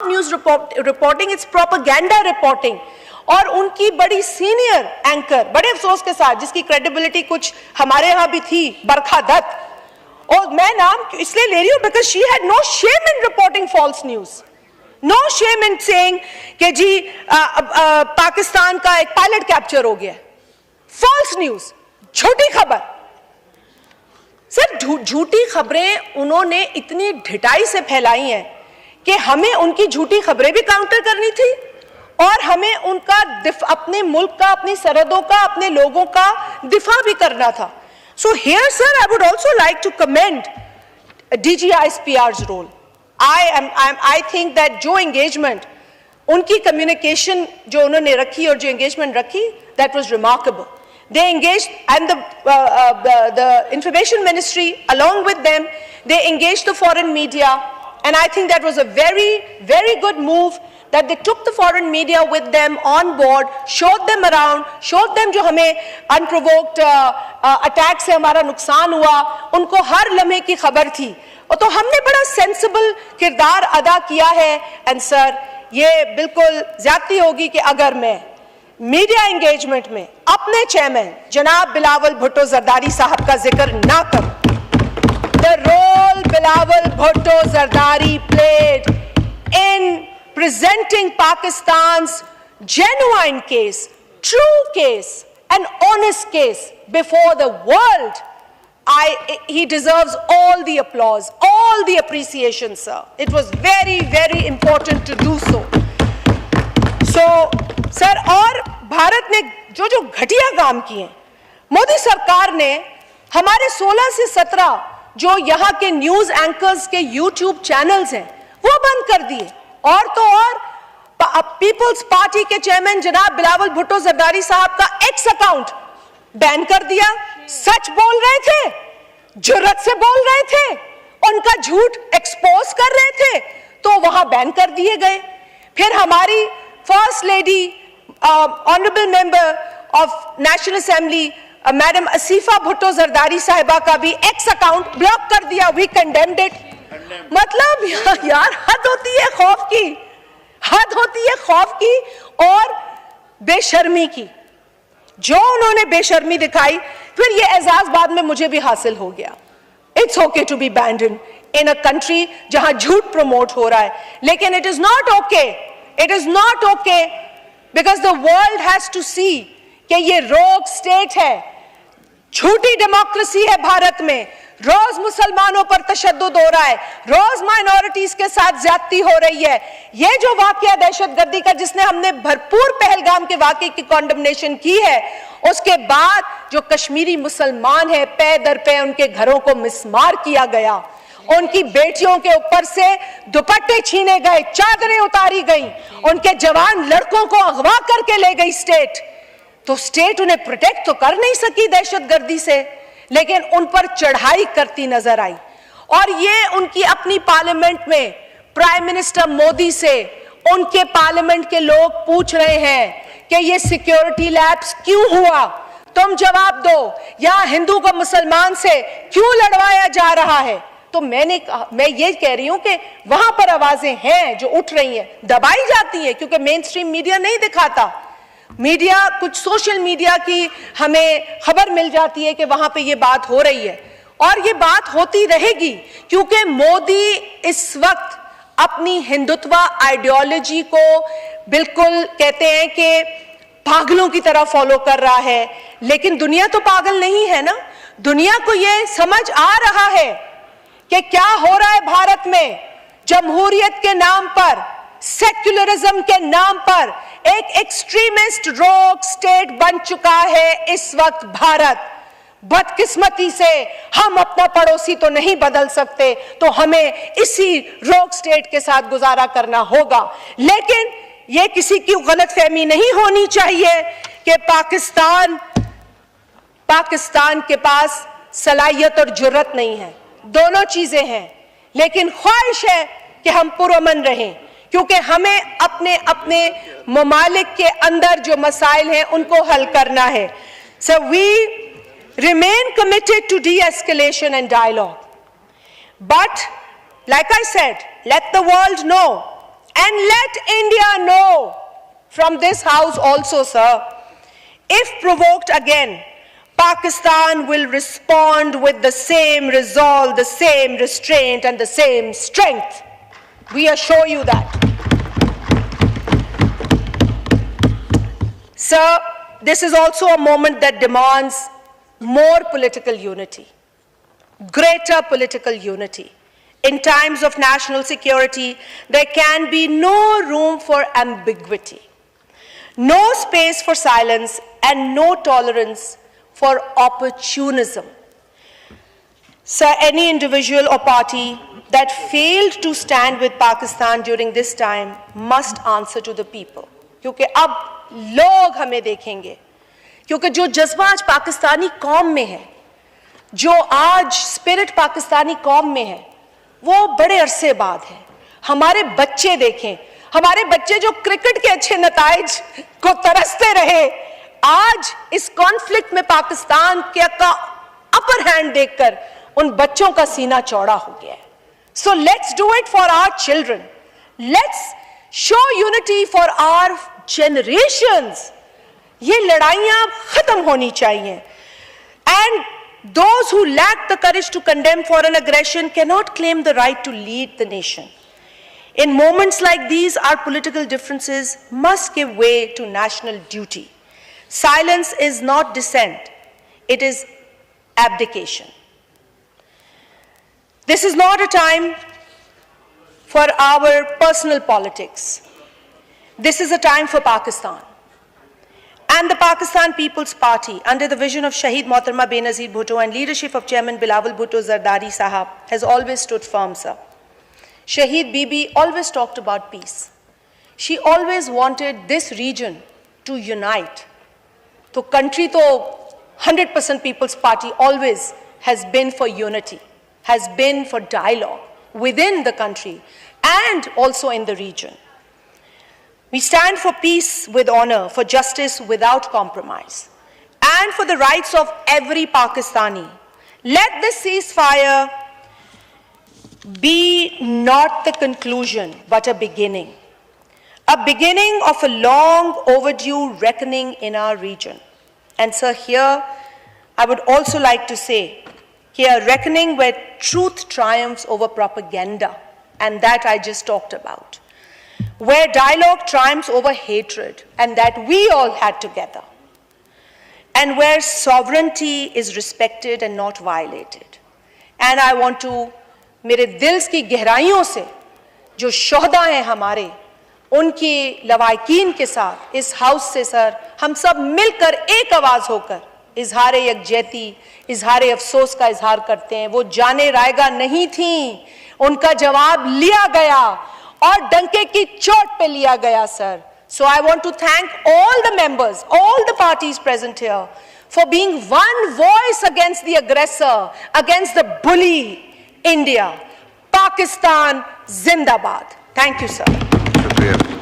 News reporting, it's propaganda reporting. और उनकी बड़ी सीनियर एंकर, बड़े अफसोस के साथ, जिसकी क्रेडिबिलिटी कुछ हमारे यहाँ भी थी, बरखा दत्त, और मैं नाम इसलिए ले रही हूँ because she had no shame in reporting false news, no shame in saying कि जी पाकिस्तान का एक पायलट कैप्चर हो गया। फॉल्स न्यूज, झूठी खबर। सर, झूठी खबरें उन्होंने इतनी ढिठाई से फैलाई हैं कि हमें उनकी झूठी खबरें भी काउंटर करनी थी और हमें उनका अपने मुल्क का, अपनी सरहदों का, अपने लोगों का दिफा भी करना था। So here sir, I would also like to commend DGI's रोल। I think that जो engagement, उनकी communication जो उन्होंने रखी और जो engagement रखी, that was remarkable. They engaged, and the information ministry along with them, they engaged the foreign media, and I think that was a very, very good move that they took the foreign media with them on board, showed them around, showed them जो हमें unprovoked attack से हमारा नुकसान हुआ, उनको हर लम्हे की खबर थी। और तो हमने बड़ा सेंसिबल किरदार अदा किया है। एंड सर, ये बिल्कुल ज्यादती होगी कि अगर मैं मीडिया एंगेजमेंट में अपने चेयरमैन जनाब बिलावल भुट्टो जरदारी साहब का जिक्र ना करूं। The role Bilawal Bhutto Zardari played in presenting Pakistan's genuine case, true case, an honest case before the world, he deserves all the applause, all the appreciation, sir. It was very, very important to do so. So, sir, और भारत ने जो जो घटिया काम किए, मोदी सरकार ने हमारे 16 से 17 जो यहाँ के न्यूज एंकर्स के YouTube चैनल्स हैं, वो बंद कर दिए। और तो और पीपल्स पार्टी के चेयरमैन जनाब बिलावल भुट्टो जरदारी साहब का एक्स अकाउंट बैन कर दिया। सच बोल रहे थे, जुर्रत से बोल रहे थे, उनका झूठ एक्सपोज कर रहे थे, तो वहां बैन कर दिए गए। फिर हमारी first lady honourable member of National Assembly madam Asifa Bhutto Zardari साहिबा का भी एक्स अकाउंट ब्लॉक कर दिया। We condemned it. मतलब यार, हद होती है खौफ की, हद होती है खौफ की और बेशर्मी की। जो उन्होंने बेशर्मी दिखाई, फिर ये एजाज बाद में मुझे भी हासिल हो गया। It's okay to be banned in a country जहां झूठ प्रमोट हो रहा है, लेकिन it is not okay, it is not okay because the world has to see कि ये रोग स्टेट है, झूठी डेमोक्रेसी है भारत में। रोज मुसलमानों पर तशद्दुद हो रहा है, रोज माइनॉरिटीज के साथ ज्यादती हो रही है। ये जो वाकया दहशतगर्दी का, जिसने हमने भरपूर पहलगाम के वाकये की कॉन्डमनेशन की है, उसके बाद जो कश्मीरी मुसलमान है, पे दर पे उनके घरों को मिसमार किया गया, उनकी बेटियों के ऊपर से दुपट्टे छीने गए, चादरें उतारी गई, उनके जवान लड़कों को अगवा करके ले गई स्टेट। तो स्टेट उन्हें प्रोटेक्ट तो कर नहीं सकी दहशतगर्दी से, लेकिन उन पर चढ़ाई करती नजर आई। और ये उनकी अपनी पार्लियामेंट में प्राइम मिनिस्टर मोदी से उनके पार्लियामेंट के लोग पूछ रहे हैं कि ये सिक्योरिटी लैप्स क्यों हुआ, तुम जवाब दो। यहां हिंदू को मुसलमान से क्यों लड़वाया जा रहा है? तो मैं ये कह रही हूं कि वहां पर आवाजें हैं जो उठ रही हैं, दबाई जाती हैं क्योंकि मेन स्ट्रीम मीडिया नहीं दिखाता। मीडिया, कुछ सोशल मीडिया की हमें खबर मिल जाती है कि वहां पे ये बात हो रही है, और ये बात होती रहेगी क्योंकि मोदी इस वक्त अपनी हिंदुत्व आइडियोलॉजी को बिल्कुल कहते हैं कि पागलों की तरह फॉलो कर रहा है। लेकिन दुनिया तो पागल नहीं है ना, दुनिया को ये समझ आ रहा है कि क्या हो रहा है भारत में। जमहूरियत के नाम पर, सेक्युलरिज्म के नाम पर एक एक्सट्रीमिस्ट रोग स्टेट बन चुका है इस वक्त भारत। बदकिस्मती से हम अपना पड़ोसी तो नहीं बदल सकते, तो हमें इसी रोग स्टेट के साथ गुजारा करना होगा। लेकिन ये किसी की गलतफहमी नहीं होनी चाहिए कि पाकिस्तान के पास सलाहियत और जुर्रत नहीं है, दोनों चीजें हैं। लेकिन ख्वाहिश है कि हम पुरअमन रहें, क्योंकि हमें अपने अपने ममालिक के अंदर जो मसाइल हैं उनको हल करना है। So we remain committed to de-escalation and dialogue. But like I said, let the world know And let India know from this house also, sir, if provoked again, Pakistan will respond with the same resolve, the same restraint, and the same strength. We assure you that. Sir, this is also a moment that demands more political unity, greater political unity. In times of national security, there can be no room for ambiguity, no space for silence, and no tolerance for opportunism. Sir, any individual or party that failed to stand with Pakistan during this time must answer to the people. क्योंकि अब लोग हमें देखेंगे, क्योंकि जो जज्बा आज पाकिस्तानी कौम में है, जो आज स्पिरिट पाकिस्तानी कौम में है, वो बड़े अरसे बाद है. हमारे बच्चे देखें, हमारे बच्चे जो क्रिकेट के अच्छे नताइज को तरसते रहे, आज इस कॉन्फ्लिक्ट में पाकिस्तान का अपर हैंड देखकर उन बच्चों का सीना चौड़ा हो गया है. So let's do it for our children. Let's show unity for our generations. ये लड़ाइयां खत्म होनी चाहिए. And those who lack the courage to condemn foreign aggression cannot claim the right to lead the nation. In moments like these, our political differences must give way to national duty. Silence is not dissent, it is abdication. This is not a time for our personal politics. This is a time for Pakistan. And the Pakistan People's Party, under the vision of Shaheed Mohtarma Benazir Bhutto and leadership of Chairman Bilawal Bhutto Zardari Sahab, has always stood firm, sir. Shaheed Bibi always talked about peace. She always wanted this region to unite. So country to 100% People's Party always has been for unity, has been for dialogue within the country and also in the region. We stand for peace with honor, for justice without compromise, and for the rights of every Pakistani. Let this ceasefire be not the conclusion, but a beginning of a long overdue reckoning in our region. And sir, here I would also like to say, here reckoning where truth triumphs over propaganda, and that I just talked about, where dialogue triumphs over hatred, and that we all had together, and where sovereignty is respected and not violated. And I want to, मेरे दिल की गहराइयों से जो शोहदा हैं हमारे, उनकी लवाकिन के साथ इस हाउस से सर हम सब मिलकर एक आवाज होकर इजहार यकजहती, इजहार अफसोस का इजहार करते हैं. वो जाने रायगा नहीं थी, उनका जवाब लिया गया और डंके की चोट पे लिया गया, sir. So I want to thank all the members, all the parties present here for being one voice against the aggressor, against the bully India. Pakistan Zindabad. Thank you, sir.